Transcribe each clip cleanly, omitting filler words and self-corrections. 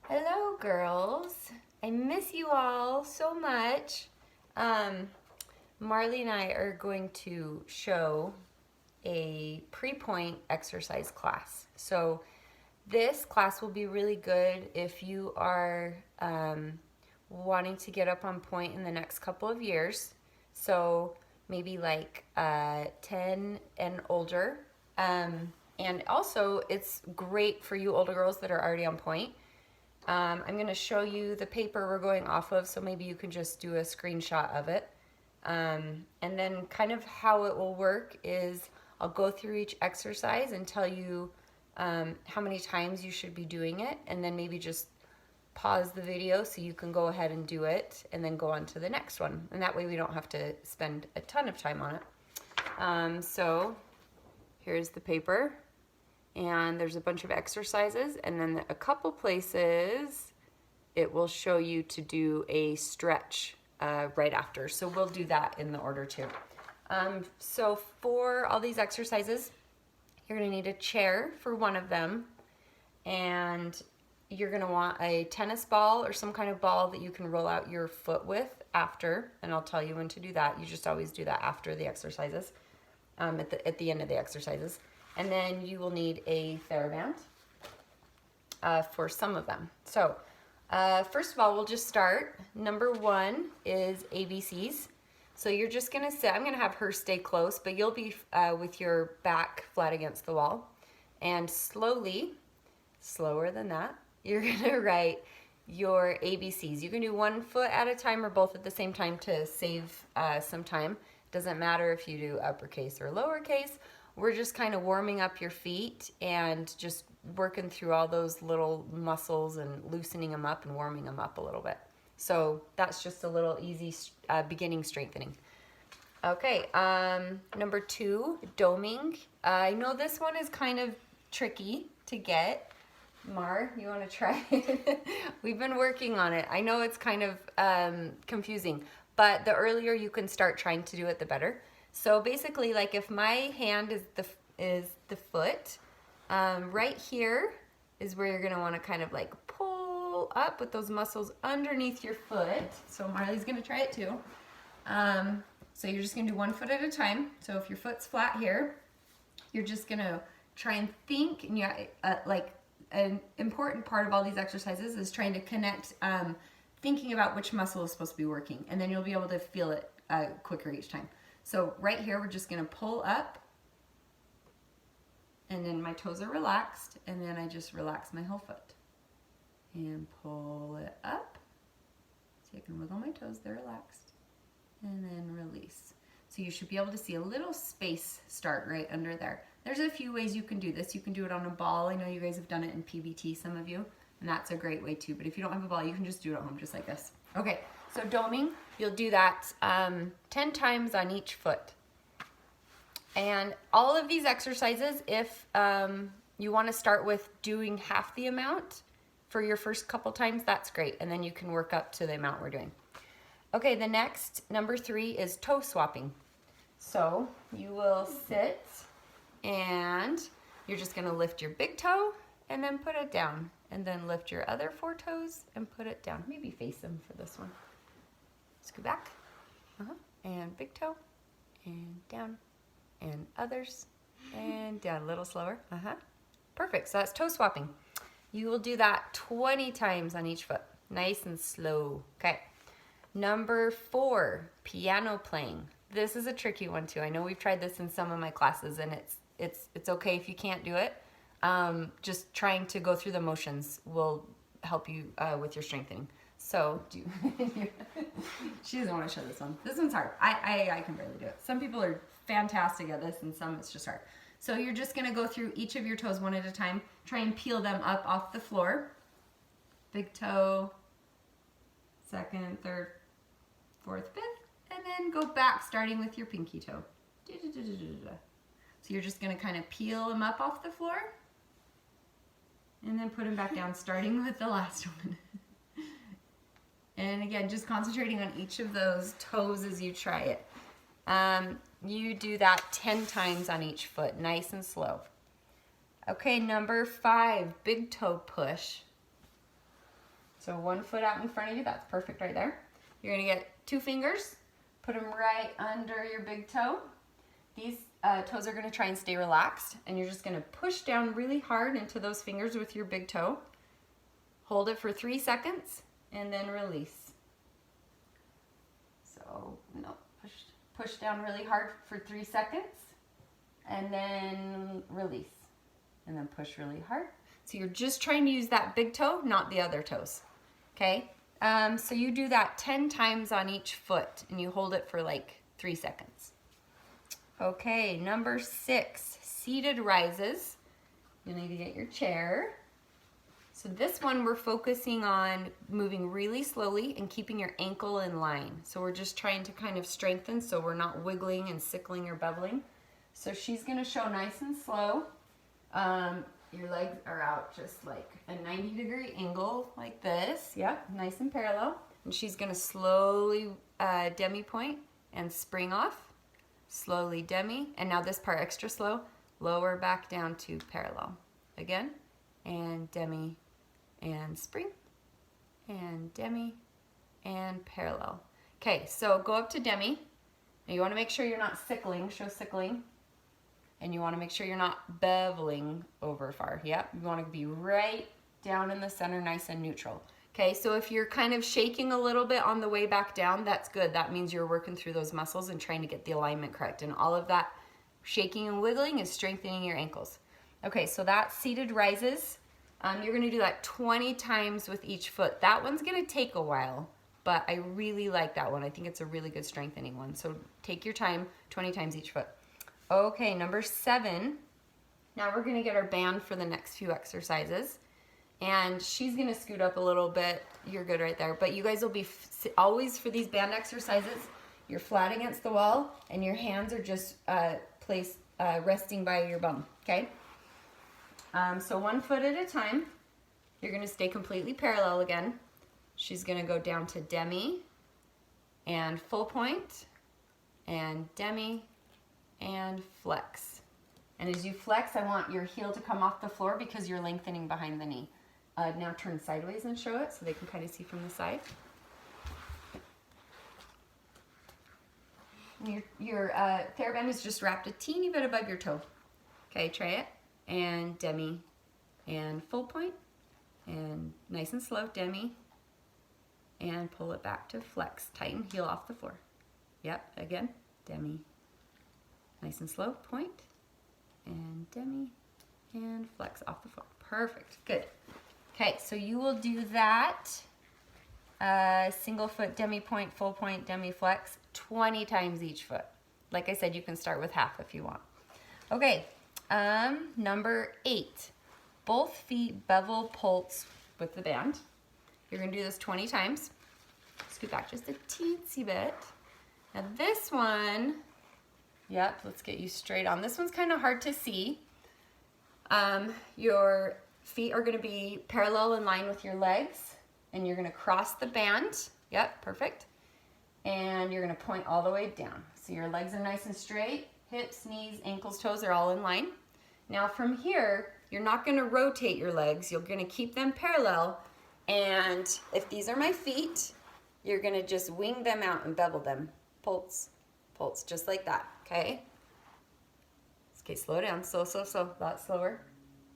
Hello, girls. I miss you all so much. Marley and I are going to show a pre-point exercise class. So this class will be really good if you are wanting to get up on point in the next couple of years. So maybe like 10 and older. And also, it's great for you older girls that are already on point. I'm going to show you the paper we're going off of, so maybe you can just do a screenshot of it. And then kind of how it will work is I'll go through each exercise and tell you how many times you should be doing it, and then maybe just pause the video so you can go ahead and do it and then go on to the next one. And that way we don't have to spend a ton of time on it. So here's the paper. And there's a bunch of exercises, and then a couple places it will show you to do a stretch right after. So we'll do that in the order too. So for all these exercises, you're gonna need a chair for one of them, and you're gonna want a tennis ball or some kind of ball that you can roll out your foot with after, and I'll tell you when to do that. You just always do that after the exercises, at the end of the exercises. And then you will need a TheraBand for some of them. So first of all, we'll just start. Number one is ABCs. So you're just gonna sit, I'm gonna have her stay close, but you'll be with your back flat against the wall. And slowly, slower than that, you're gonna write your ABCs. You can do one foot at a time or both at the same time to save some time. Doesn't matter if you do uppercase or lowercase. We're just kind of warming up your feet and just working through all those little muscles and loosening them up and warming them up a little bit. So that's just a little easy beginning strengthening. Okay, number two, doming. I know this one is kind of tricky to get. Mar, you want to try it? We've been working on it. I know it's kind of confusing, but the earlier you can start trying to do it, the better. So basically, like if my hand is the foot, right here is where you're gonna wanna kind of like pull up with those muscles underneath your foot. So Marley's gonna try it too. So you're just gonna do one foot at a time. So if your foot's flat here, you're just gonna try and think, and like an important part of all these exercises is trying to connect, thinking about which muscle is supposed to be working, and then you'll be able to feel it quicker each time. So right here, we're just gonna pull up, and then my toes are relaxed, and then I just relax my whole foot. And pull it up, so I can wiggle my toes, they're relaxed, and then release. So you should be able to see a little space start right under there. There's a few ways you can do this. You can do it on a ball. I know you guys have done it in PBT, some of you, and that's a great way too. But if you don't have a ball, you can just do it at home just like this. Okay, so doming, you'll do that 10 times on each foot. And all of these exercises, if you want to start with doing half the amount for your first couple times, that's great. And then you can work up to the amount we're doing. Okay, the next, number three, is toe swapping. So you will sit and you're just gonna lift your big toe and then put it down. And then lift your other four toes and put it down. Maybe face them for this one. Scoot back. And big toe. And down. And others. And down. A little slower. Perfect. So that's toe swapping. You will do that 20 times on each foot. Nice and slow. Okay. Number four, piano playing. This is a tricky one too. I know we've tried this in some of my classes, and it's okay if you can't do it. Just trying to go through the motions will help you with your strengthening. So she doesn't want to show this one. This one's hard. I can barely do it. Some people are fantastic at this, and some it's just hard. So you're just gonna go through each of your toes one at a time. Try and peel them up off the floor. Big toe, second, third, fourth, fifth, and then go back starting with your pinky toe. So you're just gonna kind of peel them up off the floor and then put them back down, starting with the last one. And again, just concentrating on each of those toes as you try it. You do that 10 times on each foot, nice and slow. Okay, number 5, big toe push. So one foot out in front of you, that's perfect right there. You're gonna get 2 fingers, put them right under your big toe. These toes are gonna try and stay relaxed, and you're just gonna push down really hard into those fingers with your big toe. Hold it for 3 seconds, and then release. So, no, push down really hard for 3 seconds, and then release. And then push really hard. So you're just trying to use that big toe, not the other toes, okay? So you do that 10 times on each foot, and you hold it for like 3 seconds. Okay, number 6, seated rises. You need to get your chair. So this one we're focusing on moving really slowly and keeping your ankle in line. So we're just trying to kind of strengthen so we're not wiggling and sickling or beveling. So she's gonna show nice and slow. Your legs are out just like a 90-degree angle like this. Yep, nice and parallel. And she's gonna slowly demi-point and spring off. Slowly demi, and now this part extra slow. Lower back down to parallel. Again, and demi, and spring, and demi, and parallel. Okay, so go up to demi. Now you wanna make sure you're not sickling, show sickling. And you wanna make sure you're not beveling over far. Yep, you wanna be right down in the center, nice and neutral. Okay, so if you're kind of shaking a little bit on the way back down, that's good. That means you're working through those muscles and trying to get the alignment correct. And all of that shaking and wiggling is strengthening your ankles. Okay, so that's seated rises. You're gonna do that 20 times with each foot. That one's gonna take a while, but I really like that one. I think it's a really good strengthening one. So take your time, 20 times each foot. Okay, number 7. Now we're gonna get our band for the next few exercises. And she's gonna scoot up a little bit. You're good right there. But you guys will be always, for these band exercises, you're flat against the wall and your hands are just placed, resting by your bum, okay? So 1 foot at a time. You're gonna stay completely parallel again. She's gonna go down to demi and full point and demi and flex. And as you flex, I want your heel to come off the floor because you're lengthening behind the knee. Now turn sideways and show it so they can kind of see from the side. And your TheraBand is just wrapped a teeny bit above your toe. Okay, try it. And demi and full point and nice and slow, demi, and pull it back to flex. Tighten, heel off the floor. Yep, again, demi, nice and slow, point, and demi, and flex off the floor. Perfect, good. Okay, so you will do that single foot, demi point, full point, demi flex 20 times each foot. Like I said, you can start with half if you want. Okay, number 8, both feet bevel pulse with the band. You're gonna do this 20 times. Scoot back just a teensy bit. Now this one, yep, let's get you straight on. This one's kind of hard to see. Your feet are gonna be parallel in line with your legs, and you're gonna cross the band. Yep, perfect. And you're gonna point all the way down. So your legs are nice and straight, hips, knees, ankles, toes are all in line. Now from here, you're not gonna rotate your legs. You're gonna keep them parallel. And if these are my feet, you're gonna just wing them out and bevel them. Pulse, pulse, just like that, okay? Okay, slow down, slow, slow, slow, a lot slower.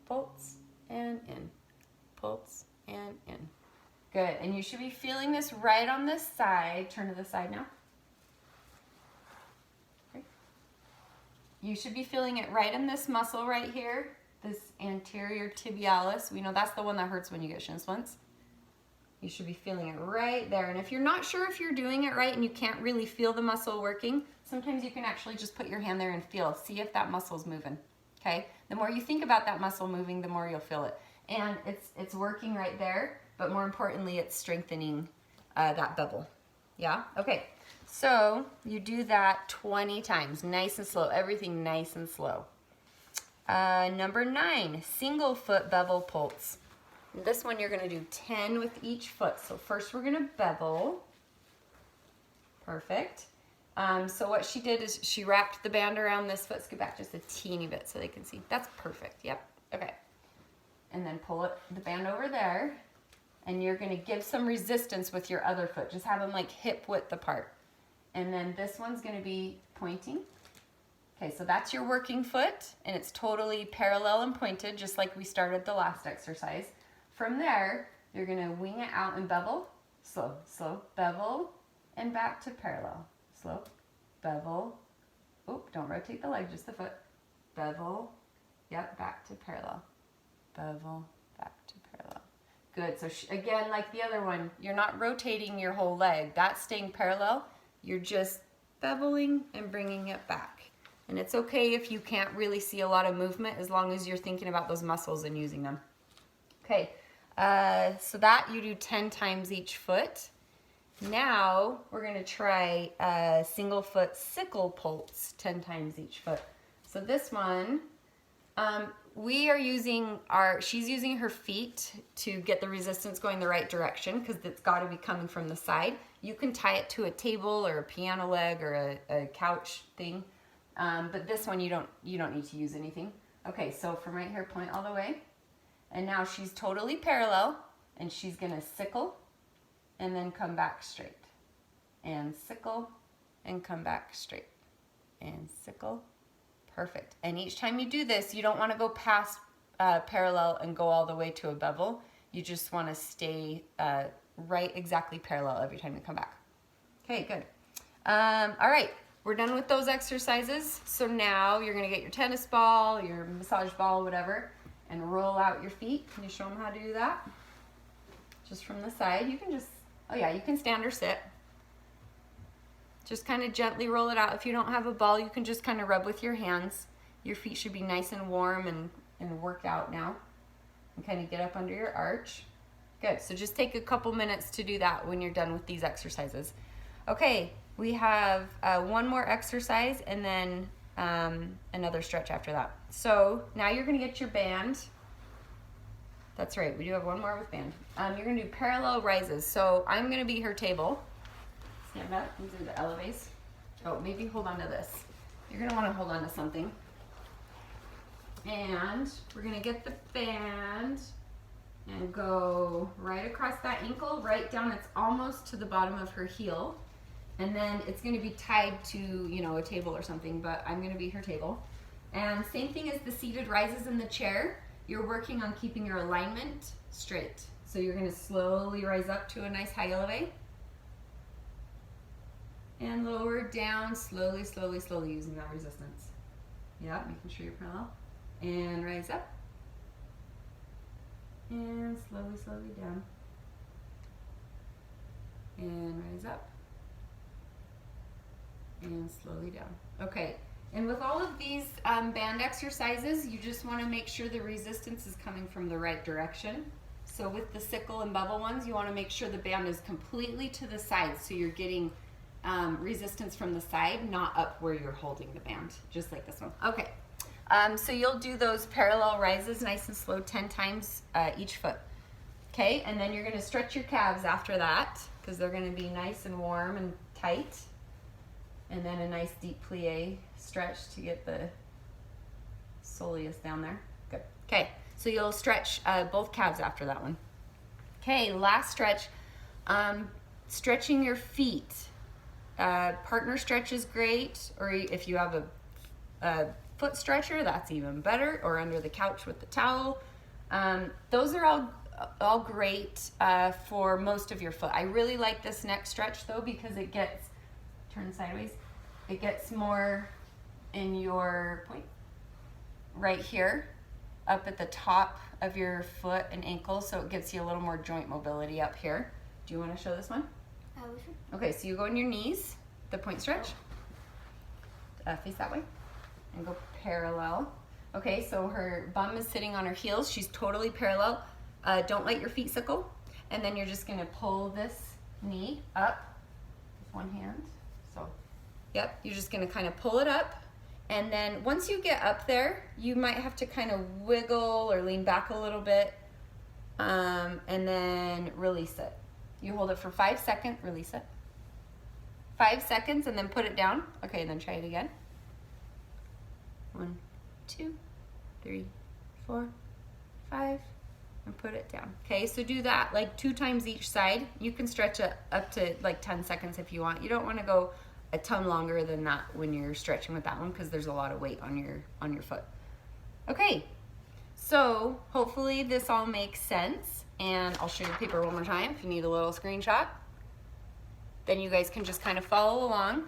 Pulse and in, pulse and in. Good, and you should be feeling this right on this side. Turn to the side now. Okay. You should be feeling it right in this muscle right here, this anterior tibialis. We know that's the one that hurts when you get shin splints. You should be feeling it right there. And if you're not sure if you're doing it right and you can't really feel the muscle working, sometimes you can actually just put your hand there and feel. See if that muscle's moving, okay? The more you think about that muscle moving, the more you'll feel it. And it's working right there, but more importantly, it's strengthening that bevel. Yeah, okay. So you do that 20 times, nice and slow, everything nice and slow. Number 9, single foot bevel pulse. This one you're gonna do 10 with each foot. So first we're gonna bevel. Perfect. So what she did is she wrapped the band around this foot. Scoot back just a teeny bit so they can see. That's perfect, yep, okay. And then pull it, the band over there and you're gonna give some resistance with your other foot. Just have them like hip width apart. And then this one's gonna be pointing. Okay, so that's your working foot, and it's totally parallel and pointed, just like we started the last exercise. From there, you're gonna wing it out and bevel, slow, slow, bevel, and back to parallel. Slow, bevel, oop, don't rotate the leg, just the foot. Bevel, yep, back to parallel. Bevel, back to parallel. Good, so again, like the other one, you're not rotating your whole leg. That's staying parallel. You're just beveling and bringing it back. And it's okay if you can't really see a lot of movement as long as you're thinking about those muscles and using them. Okay, so that you do 10 times each foot. Now we're gonna try single foot sickle pulse 10 times each foot. So this one, she's using her feet to get the resistance going the right direction because it's gotta be coming from the side. You can tie it to a table or a piano leg or a couch thing. But this one you don't need to use anything. Okay, so from right here, point all the way. And now she's totally parallel, and she's gonna sickle and then come back straight. And sickle and come back straight. And sickle, perfect. And each time you do this, you don't wanna go past parallel and go all the way to a bevel. You just wanna stay right exactly parallel every time you come back. Okay, good. All right. We're done with those exercises. So now you're gonna get your tennis ball, your massage ball, whatever, and roll out your feet. Can you show them how to do that? Just from the side. You can just, oh yeah, you can stand or sit. Just kind of gently roll it out. If you don't have a ball, you can just kind of rub with your hands. Your feet should be nice and warm and work out now. And kind of get up under your arch. Good, so just take a couple minutes to do that when you're done with these exercises. Okay. We have one more exercise and then another stretch after that. So now you're gonna get your band. That's right, we do have one more with band. You're gonna do parallel rises. So I'm gonna be her table. Stand up, these are the elevates. Oh, maybe hold on to this. You're gonna wanna hold on to something. And we're gonna get the band and go right across that ankle, right down, it's almost to the bottom of her heel. And then it's gonna be tied to, you know, a table or something, but I'm gonna be her table. And same thing as the seated rises in the chair, you're working on keeping your alignment straight. So you're gonna slowly rise up to a nice high elevate. And lower down, slowly, slowly, slowly using that resistance. Yeah, making sure you're parallel. And rise up. And slowly, slowly down. And rise up. And slowly down. Okay, and with all of these band exercises, you just want to make sure the resistance is coming from the right direction. So with the sickle and bevel ones, you want to make sure the band is completely to the side, so you're getting resistance from the side, not up where you're holding the band, just like this one. Okay, so you'll do those parallel rises nice and slow 10 times each foot. Okay, and then you're going to stretch your calves after that, because they're going to be nice and warm and tight. And then a nice deep plie stretch to get the soleus down there. Good. Okay, so you'll stretch both calves after that one. Okay, last stretch. Stretching your feet. Partner stretch is great, or if you have a foot stretcher, that's even better, or under the couch with the towel. Those are all great for most of your foot. I really like this neck stretch though, because it gets turn sideways. It gets more in your point right here, up at the top of your foot and ankle, so it gives you a little more joint mobility up here. Do you want to show this one? Sure. Okay, so you go on your knees, the point stretch, face that way, and go parallel. Okay, so her bum is sitting on her heels. She's totally parallel. Don't let your feet sickle. And then you're just gonna pull this knee up with one hand. So, yep, you're just gonna kind of pull it up. And then once you get up there, you might have to kind of wiggle or lean back a little bit, and then release it. You hold it for 5 seconds, release it. 5 seconds, and then put it down. Okay, and then try it again. 1, 2, 3, 4, 5, and put it down. Okay, so do that like 2 times each side. You can stretch it up to like 10 seconds if you want. You don't want to go a ton longer than that when you're stretching with that one because there's a lot of weight on your foot. Okay, so hopefully this all makes sense, and I'll show you the paper one more time if you need a little screenshot. Then you guys can just kind of follow along.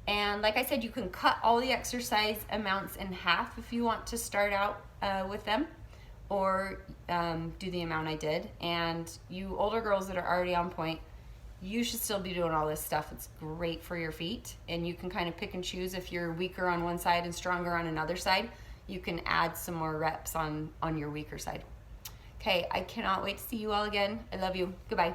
And like I said, you can cut all the exercise amounts in half if you want to start out with them, or do the amount I did. And you older girls that are already on point, you should still be doing all this stuff. It's great for your feet, and you can kind of pick and choose. If you're weaker on one side and stronger on another side, you can add some more reps on your weaker side. Okay, I cannot wait to see you all again. I love you. Goodbye.